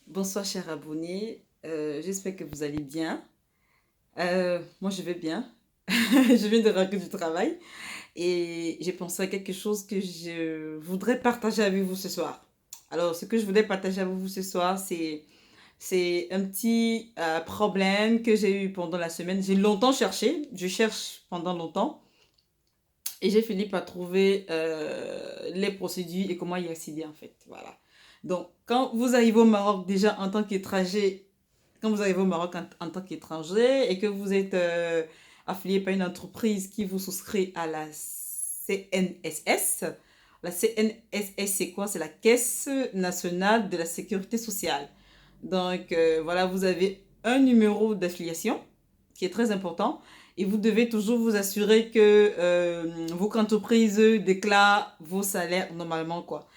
Bonsoir, cher abonné. J'espère que vous allez bien. Moi, je vais bien. Je viens de rentrer du travail et j'ai pensé à quelque chose que je voudrais partager avec vous ce soir. Alors, ce que je voudrais partager avec vous ce soir, c'est un petit problème que j'ai eu pendant la semaine. J'ai longtemps cherché. Je cherche pendant longtemps et j'ai fini par trouver les procédures et comment y accéder en fait. Voilà. Donc, quand vous arrivez au Maroc déjà en tant qu'étranger, quand vous arrivez au Maroc en tant qu'étranger et que vous êtes affilié par une entreprise qui vous souscrit à la CNSS, la CNSS, c'est quoi? C'est la Caisse nationale de la sécurité sociale. Donc, voilà, vous avez un numéro d'affiliation qui est très important et vous devez toujours vous assurer que votre entreprise déclare vos salaires normalement, quoi.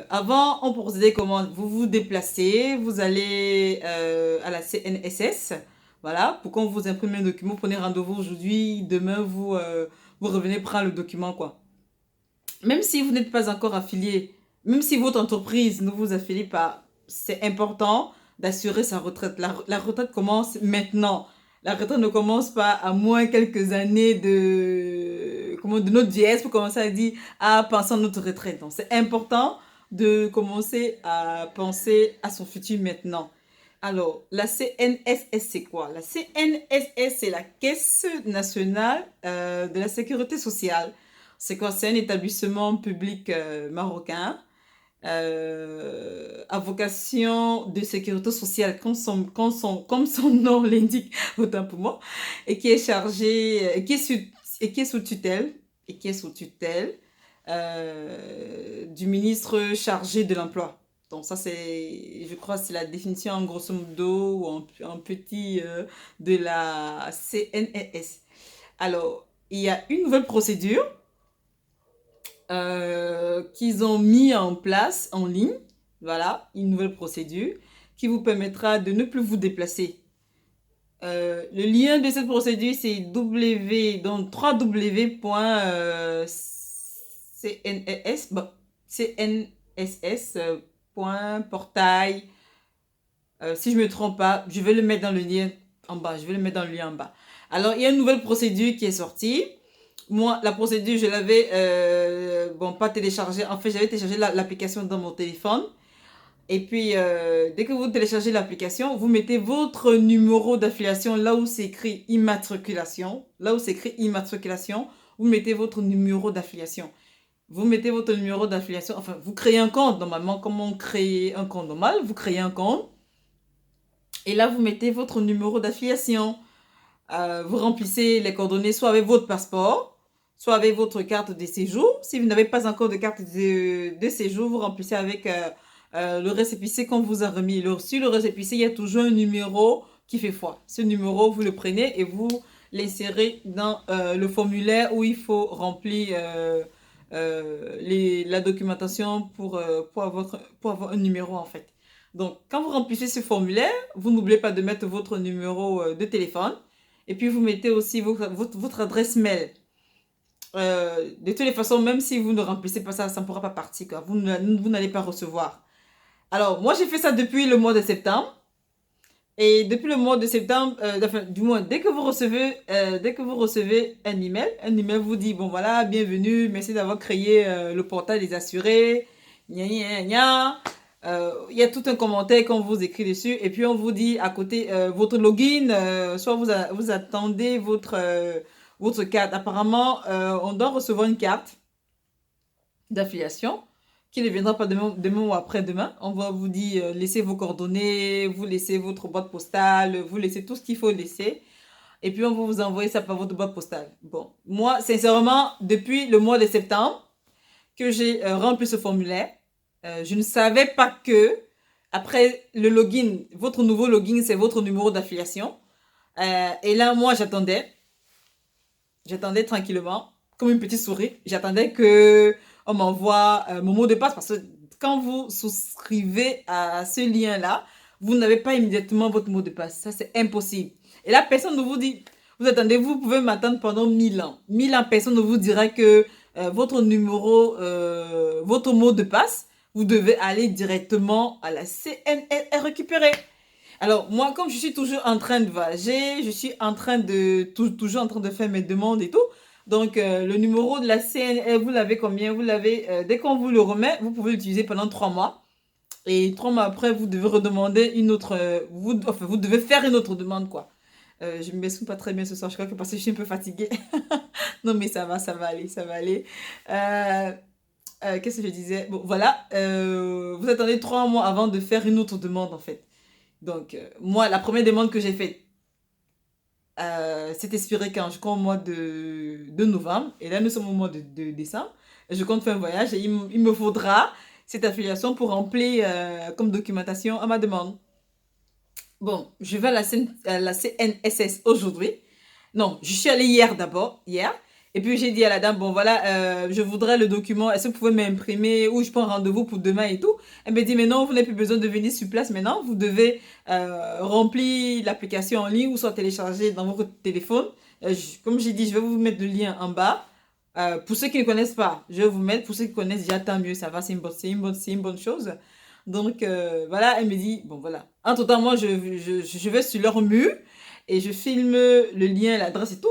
Avant, on procédait comment? Vous vous déplacez, vous allez à la CNSS, voilà, pour qu'on vous imprime un document, vous prenez rendez-vous aujourd'hui, demain vous revenez prendre le document, quoi. Même si vous n'êtes pas encore affilié, même si votre entreprise ne vous affilie pas, c'est important d'assurer sa retraite. La retraite commence maintenant. La retraite ne commence pas à moins quelques années de notre vieillesse pour commencer à dire, ah, pensons à notre retraite. Donc, c'est important de commencer à penser à son futur maintenant. Alors, la CNSS, c'est quoi? La CNSS, c'est la Caisse nationale de la sécurité sociale. C'est quoi? C'est un établissement public marocain à vocation de sécurité sociale, comme son nom l'indique, autant pour moi, et qui est chargé, qui est sous tutelle, et qui est sous tutelle du ministre chargé de l'emploi. Donc ça, je crois, c'est la définition en grosso modo ou en petit de la CNRS. Alors, il y a une nouvelle procédure qu'ils ont mis en place en ligne. Voilà, une nouvelle procédure qui vous permettra de ne plus vous déplacer. Le lien de cette procédure, c'est donc cnss.portail. Si je me trompe pas, je vais le mettre dans le lien en bas. Je vais le mettre dans le lien en bas. Alors, il y a une nouvelle procédure qui est sortie. Moi, la procédure, je l'avais, pas téléchargée. En fait, j'avais téléchargé l'application dans mon téléphone. Et puis, dès que vous téléchargez l'application, vous mettez votre numéro d'affiliation là où c'est écrit immatriculation. Là où c'est écrit immatriculation, vous mettez votre numéro d'affiliation. Vous mettez votre numéro d'affiliation. Enfin, vous créez un compte. Normalement, comment on crée un compte normal? Vous créez un compte. Et là, vous mettez votre numéro d'affiliation. Vous remplissez les coordonnées soit avec votre passeport, soit avec votre carte de séjour. Si vous n'avez pas encore de carte de séjour, vous remplissez avec le récépissé qu'on vous a remis. Sur le récépissé, il y a toujours un numéro qui fait foi. Ce numéro, vous le prenez et vous l'insérez dans le formulaire où il faut remplir la documentation pour avoir un numéro en fait. Donc, quand vous remplissez ce formulaire, vous n'oubliez pas de mettre votre numéro de téléphone et puis vous mettez aussi votre adresse mail. De toutes les façons, même si vous ne remplissez pas ça, ça ne pourra pas partir, quoi. Vous n'allez pas recevoir. Alors, moi, j'ai fait ça depuis le mois de septembre. Et depuis le mois de septembre, enfin, du moins, dès que vous recevez un email vous dit, bon voilà, bienvenue, merci d'avoir créé le portail des assurés, gna gna gna gna. Il y a tout un commentaire qu'on vous écrit dessus et puis on vous dit à côté votre login, soit vous attendez votre carte. Apparemment, on doit recevoir une carte d'affiliation qui ne viendra pas demain ou après-demain. On va vous dire, laissez vos coordonnées, vous laissez votre boîte postale, vous laissez tout ce qu'il faut laisser. Et puis, on va vous envoyer ça par votre boîte postale. Bon, moi, sincèrement, depuis le mois de septembre que j'ai rempli ce formulaire, je ne savais pas que, après le login, votre nouveau login, c'est votre numéro d'affiliation. Et là, moi, j'attendais tranquillement, comme une petite souris. J'attendais que on m'envoie mon mot de passe parce que quand vous souscrivez à ce lien-là, vous n'avez pas immédiatement votre mot de passe. Ça, c'est impossible. Et là, personne ne vous dit, vous attendez, vous pouvez m'attendre pendant 1000 ans. 1000 ans, personne ne vous dira que votre numéro, votre mot de passe, vous devez aller directement à la CNS et récupérer. Alors, moi, comme je suis toujours en train de voyager, je suis en train toujours en train de faire mes demandes et tout. Donc, le numéro de la CNS, vous l'avez combien? Vous l'avez, dès qu'on vous le remet, vous pouvez l'utiliser pendant 3 mois. Et 3 mois après, vous devez redemander une autre, enfin, vous devez faire une autre demande, quoi. Je me m'exprime pas très bien ce soir, je crois que parce que je suis un peu fatiguée. Non, mais ça va aller, ça va aller. Euh, Qu'est-ce que je disais? Bon, voilà, vous attendez 3 mois avant de faire une autre demande, en fait. Donc, moi, la première demande que j'ai faite, c'est expiré quand je crois au mois de novembre. Et là, nous sommes au mois de décembre. Et je compte faire un voyage et il me faudra cette affiliation pour remplir comme documentation à ma demande. Bon, je vais à la CNSS aujourd'hui. Non, je suis allée hier d'abord, hier. Et puis j'ai dit à la dame, bon voilà, je voudrais le document, est-ce que vous pouvez m'imprimer ou je prends rendez-vous pour demain et tout. Elle me dit, mais non, vous n'avez plus besoin de venir sur place maintenant, vous devez remplir l'application en ligne ou soit télécharger dans votre téléphone. Comme j'ai dit, je vais vous mettre le lien en bas. Pour ceux qui ne connaissent pas, je vais vous mettre, pour ceux qui connaissent déjà, tant mieux, ça va, c'est une bonne chose. Donc voilà, elle me dit, bon voilà. Entre-temps, moi, je vais sur leur mur et je filme le lien, l'adresse et tout.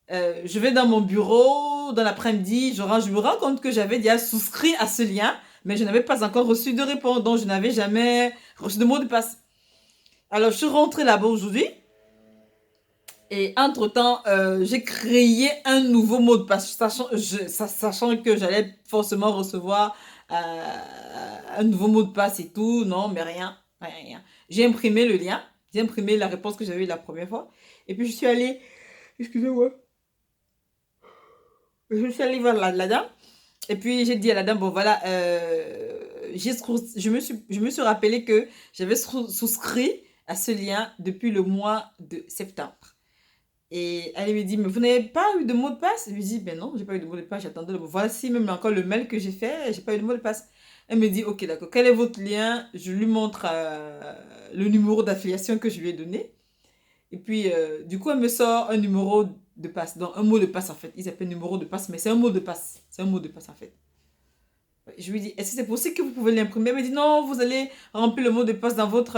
Je vais dans mon bureau, dans l'après-midi, je me rends compte que j'avais déjà souscrit à ce lien, mais je n'avais pas encore reçu de réponse, donc je n'avais jamais reçu de mot de passe. Alors, je suis rentrée là-bas aujourd'hui, et entre-temps, j'ai créé un nouveau mot de passe, sachant que j'allais forcément recevoir un nouveau mot de passe et tout. Non, mais rien, rien, rien. J'ai imprimé le lien, j'ai imprimé la réponse que j'avais eu la première fois, et puis je suis allée, excusez-moi, je suis allée voir la dame. Et puis j'ai dit à la dame, bon voilà, je me suis rappelé que j'avais souscrit à ce lien depuis le mois de septembre. Et elle me dit, mais vous n'avez pas eu de mot de passe? Je lui dis, ben non, j'ai pas eu de mot de passe, j'attendais le mot. Voici même encore le mail que j'ai fait, j'ai pas eu de mot de passe. Elle me dit, ok, d'accord, quel est votre lien? Je lui montre le numéro d'affiliation que je lui ai donné. Et puis, du coup, elle me sort un numéro de passe, donc un mot de passe en fait. Ils appellent numéro de passe, mais c'est un mot de passe. C'est un mot de passe en fait. Je lui dis, est-ce que c'est possible que vous pouvez l'imprimer? Elle me dit, non, vous allez remplir le mot de passe dans votre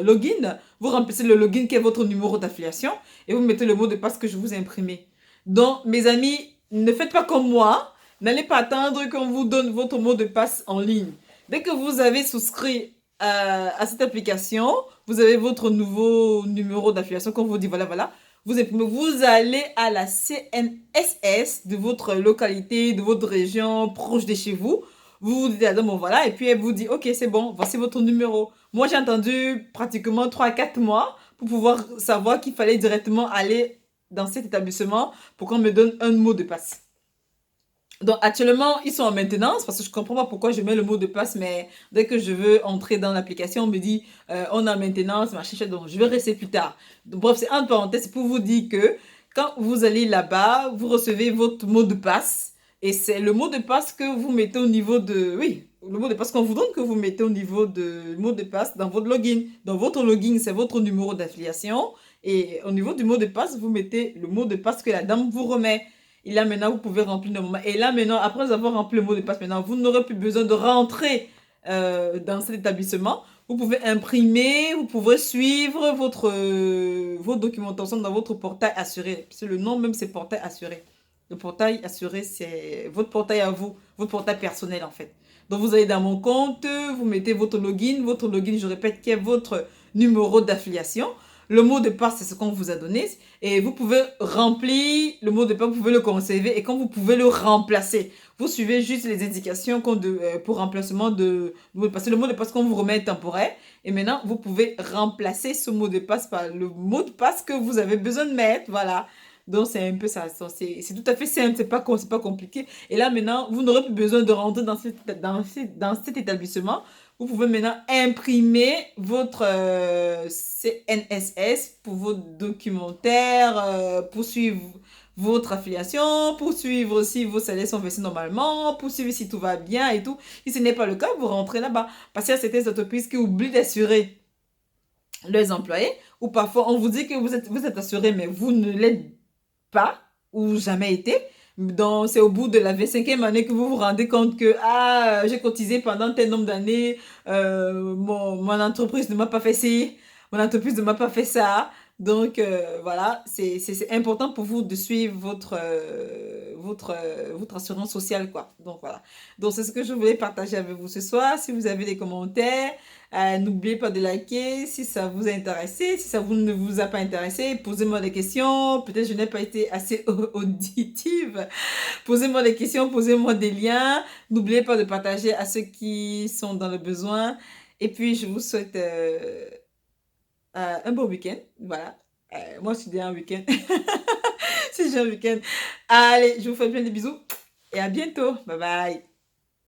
login. Vous remplissez le login qui est votre numéro d'affiliation et vous mettez le mot de passe que je vous ai imprimé. Donc, mes amis, ne faites pas comme moi. N'allez pas attendre qu'on vous donne votre mot de passe en ligne. Dès que vous avez souscrit à cette application, vous avez votre nouveau numéro d'affiliation qu'on vous dit, voilà, voilà. Vous allez à la CNSS de votre localité, de votre région, proche de chez vous. Vous vous dites, ah, bon voilà, et puis elle vous dit, ok, c'est bon, voici votre numéro. Moi, j'ai attendu pratiquement 3 à 4 mois pour pouvoir savoir qu'il fallait directement aller dans cet établissement pour qu'on me donne un mot de passe. Donc actuellement, ils sont en maintenance parce que je comprends pas pourquoi je mets le mot de passe, mais dès que je veux entrer dans l'application, on me dit on est en maintenance, machin, donc je vais rester plus tard. Donc, bref, c'est entre parenthèses pour vous dire que quand vous allez là-bas, vous recevez votre mot de passe et c'est le mot de passe que vous mettez au niveau de... Oui, le mot de passe qu'on vous donne que vous mettez au niveau de mot de passe dans votre login. Dans votre login, c'est votre numéro d'affiliation et au niveau du mot de passe, vous mettez le mot de passe que la dame vous remet. Et là, maintenant, vous pouvez remplir le moment. Et là, maintenant, après avoir rempli le mot de passe, maintenant, vous n'aurez plus besoin de rentrer dans cet établissement. Vous pouvez imprimer, vous pouvez suivre votre documentation dans votre portail assuré. C'est le nom même, c'est portail assuré. Le portail assuré, c'est votre portail à vous, votre portail personnel en fait. Donc vous allez dans mon compte, vous mettez votre login, je répète, qui est votre numéro d'affiliation. Le mot de passe, c'est ce qu'on vous a donné. Et vous pouvez remplir le mot de passe, vous pouvez le conserver et quand vous pouvez le remplacer. Vous suivez juste les indications pour remplacement de mot de passe. Le mot de passe qu'on vous remet est temporaire. Et maintenant, vous pouvez remplacer ce mot de passe par le mot de passe que vous avez besoin de mettre. Voilà. Donc, c'est un peu ça. C'est tout à fait simple. C'est pas compliqué. Et là, maintenant, vous n'aurez plus besoin de rentrer dans cet établissement. Vous pouvez maintenant imprimer votre CNSS pour vos documentaires, pour suivre votre affiliation, pour suivre si vos salaires sont versés normalement, pour suivre si tout va bien et tout. Si ce n'est pas le cas, vous rentrez là-bas. Parce qu'il y a certaines entreprises qui oublient d'assurer leurs employés, ou parfois on vous dit que vous êtes assuré, mais vous ne l'êtes pas, ou jamais été. Donc, c'est au bout de la 25e année que vous vous rendez compte que, ah, j'ai cotisé pendant tel nombre d'années, mon entreprise ne m'a pas fait ci, mon entreprise ne m'a pas fait ça. Donc, voilà, c'est important pour vous de suivre votre assurance sociale, quoi. Donc, voilà. Donc, c'est ce que je voulais partager avec vous ce soir. Si vous avez des commentaires, n'oubliez pas de liker si ça vous a intéressé. Si ça vous ne vous a pas intéressé, posez-moi des questions. Peut-être je n'ai pas été assez auditive. Posez-moi des questions, posez-moi des liens. N'oubliez pas de partager à ceux qui sont dans le besoin. Et puis, je vous souhaite un bon week-end. Voilà. Moi, je suis déjà un week-end. Si j'ai un week-end. Allez, je vous fais plein de bisous et à bientôt. Bye bye.